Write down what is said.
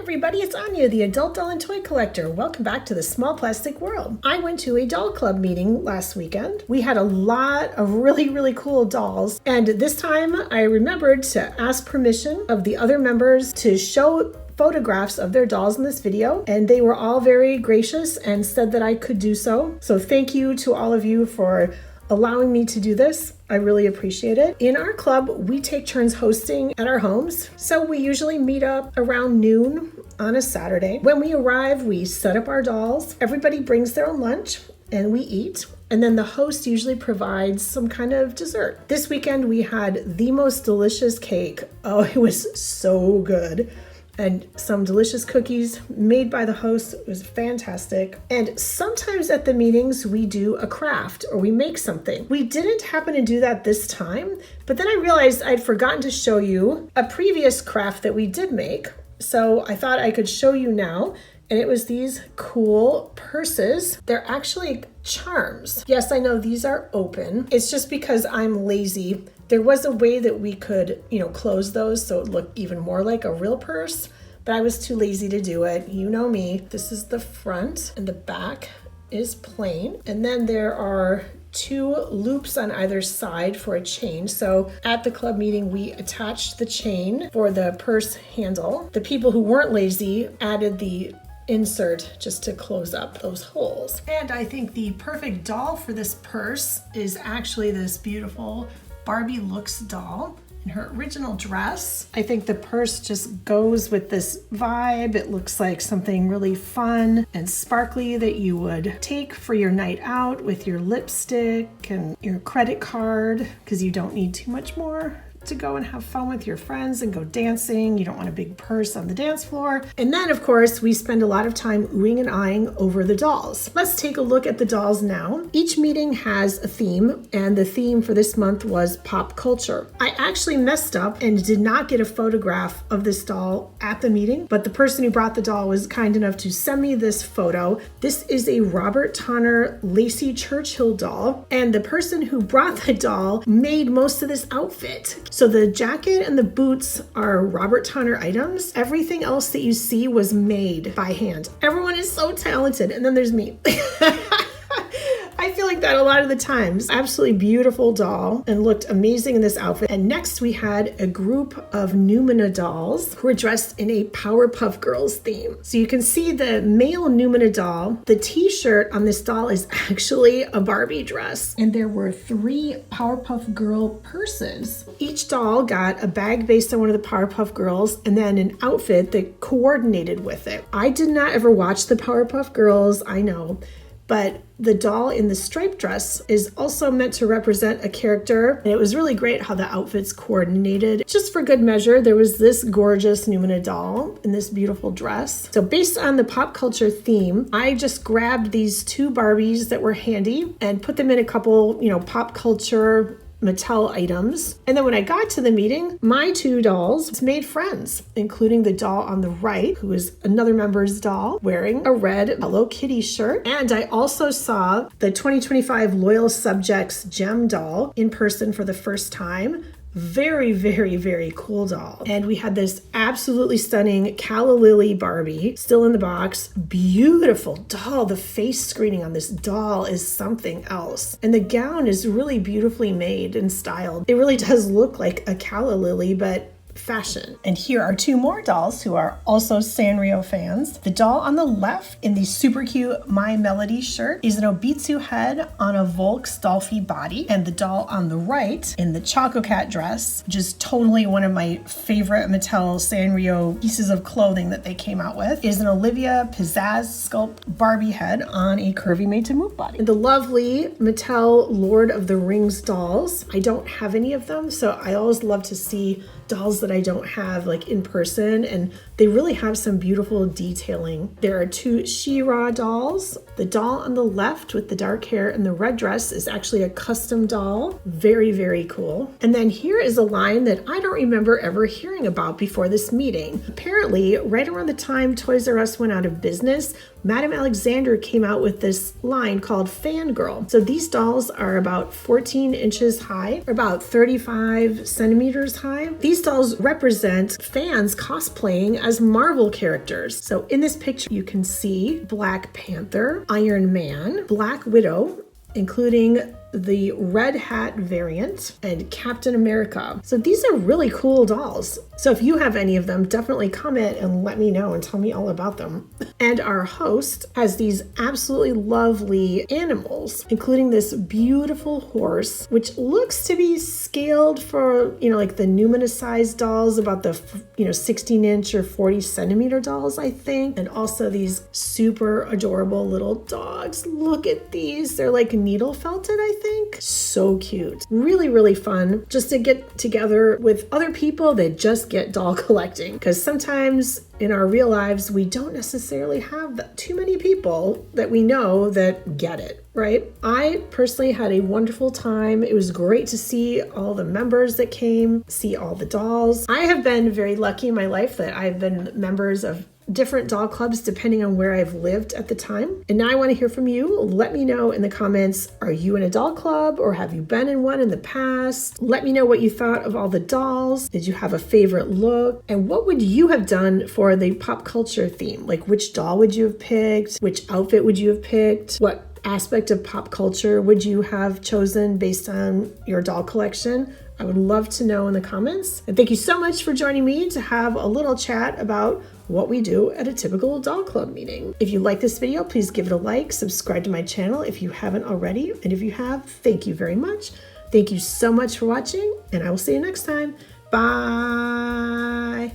everybody, it's Anya, the adult doll and toy collector. Welcome back to the Small Plastic World. I went to a doll club meeting last weekend. We had a lot of really cool dolls, and this time I remembered to ask permission of the other members to show photographs of their dolls in this video, and they were all very gracious and said that I could do so. So thank you to all of you for allowing me to do this. I really appreciate it. In our club, we take turns hosting at our homes. So we usually meet up around noon on a Saturday. When we arrive, we set up our dolls. Everybody brings their own lunch and we eat. And then the host usually provides some kind of dessert. This weekend, we had the most delicious cake. Oh, it was so good. And some delicious cookies made by the host. It was fantastic. And sometimes at the meetings, we do a craft or we make something. We didn't happen to do that this time, but then I realized I'd forgotten to show you a previous craft that we did make. So I thought I could show you now. And it was these cool purses. They're actually charms. Yes, I know these are open. It's just because I'm lazy. There was a way that we could, close those so it looked even more like a real purse, but I was too lazy to do it. You know me. This is the front and the back is plain. And then there are 2 loops on either side for a chain. So at the club meeting, we attached the chain for the purse handle. The people who weren't lazy added the insert just to close up those holes. And I think the perfect doll for this purse is actually this beautiful Barbie looks doll in her original dress. I think the purse just goes with this vibe. It looks like something really fun and sparkly that you would take for your night out with your lipstick and your credit card, because you don't need too much more to go and have fun with your friends and go dancing. You don't want a big purse on the dance floor. And then, of course, we spend a lot of time oohing and eyeing over the dolls. Let's take a look at the dolls now. Each meeting has a theme, and the theme for this month was pop culture. I actually messed up and did not get a photograph of this doll at the meeting, but the person who brought the doll was kind enough to send me this photo. This is a Robert Tonner Lacey Churchill doll, and the person who brought the doll made most of this outfit. So the jacket and the boots are Robert Tonner items. Everything else that you see was made by hand. Everyone is so talented. And then there's me. I feel like that a lot of the times. Absolutely beautiful doll and looked amazing in this outfit. And next we had a group of Numina dolls who were dressed in a Powerpuff Girls theme. So you can see the male Numina doll. The t-shirt on this doll is actually a Barbie dress. And there were 3 Powerpuff Girl purses. Each doll got a bag based on one of the Powerpuff Girls and then an outfit that coordinated with it. I did not ever watch the Powerpuff Girls, I know. But the doll in the striped dress is also meant to represent a character. And it was really great how the outfits coordinated. Just for good measure, there was this gorgeous Numina doll in this beautiful dress. So based on the pop culture theme, I just grabbed these 2 Barbies that were handy and put them in a couple, pop culture Mattel items. And then when I got to the meeting, my 2 dolls made friends, including the doll on the right, who is another member's doll wearing a red Hello Kitty shirt. And I also saw the 2025 Loyal Subjects Gem doll in person for the first time. Very cool doll. And we had this absolutely stunning Calla Lily Barbie still in the box. Beautiful doll. The face screening on this doll is something else. And the gown is really beautifully made and styled. It really does look like a Calla Lily, but fashion. And here are 2 more dolls who are also Sanrio fans. The doll on the left in the super cute My Melody shirt is an Obitsu head on a Volks Dolphy body. And the doll on the right in the Choco Cat dress, which is totally one of my favorite Mattel Sanrio pieces of clothing that they came out with, is an Olivia Pizzazz sculpt Barbie head on a curvy Made to Move body. And the lovely Mattel Lord of the Rings dolls, I don't have any of them, so I always love to see dolls that I don't have like in person, and they really have some beautiful detailing. There are 2 She-Ra dolls. The doll on the left with the dark hair and the red dress is actually a custom doll. Very cool. And then here is a line that I don't remember ever hearing about before this meeting. Apparently, right around the time Toys R Us went out of business, Madame Alexander came out with this line called Fangirl. So these dolls are about 14 inches high, or about 35 centimeters high. These these dolls represent fans cosplaying as Marvel characters. So in this picture, you can see Black Panther, Iron Man, Black Widow, including the Red Hat variant, and Captain America. So these are really cool dolls. So if you have any of them, definitely comment and let me know and tell me all about them. And our host has these absolutely lovely animals, including this beautiful horse, which looks to be scaled for, like the Numina size dolls, about the, 16-inch or 40-centimeter dolls, I think. And also these super adorable little dogs. Look at these. They're like needle felted, I think. So cute. Really, really fun just to get together with other people that just get doll collecting, because sometimes in our real lives we don't necessarily have too many people that we know that get it, right? I personally had a wonderful time. It was great to see all the members that came, see all the dolls. I have been very lucky in my life that I've been members of different doll clubs depending on where I've lived at the time. And now I want to hear from you. Let me know in the comments, are you in a doll club or have you been in one in the past? Let me know what you thought of all the dolls. Did you have a favorite look? And what would you have done for the pop culture theme? Like, which doll would you have picked? Which outfit would you have picked? What aspect of pop culture would you have chosen based on your doll collection? I would love to know in the comments. And thank you so much for joining me to have a little chat about what we do at a typical doll club meeting. If you like this video, please give it a like, subscribe to my channel if you haven't already. And if you have, thank you very much. Thank you so much for watching, and I will see you next time. Bye.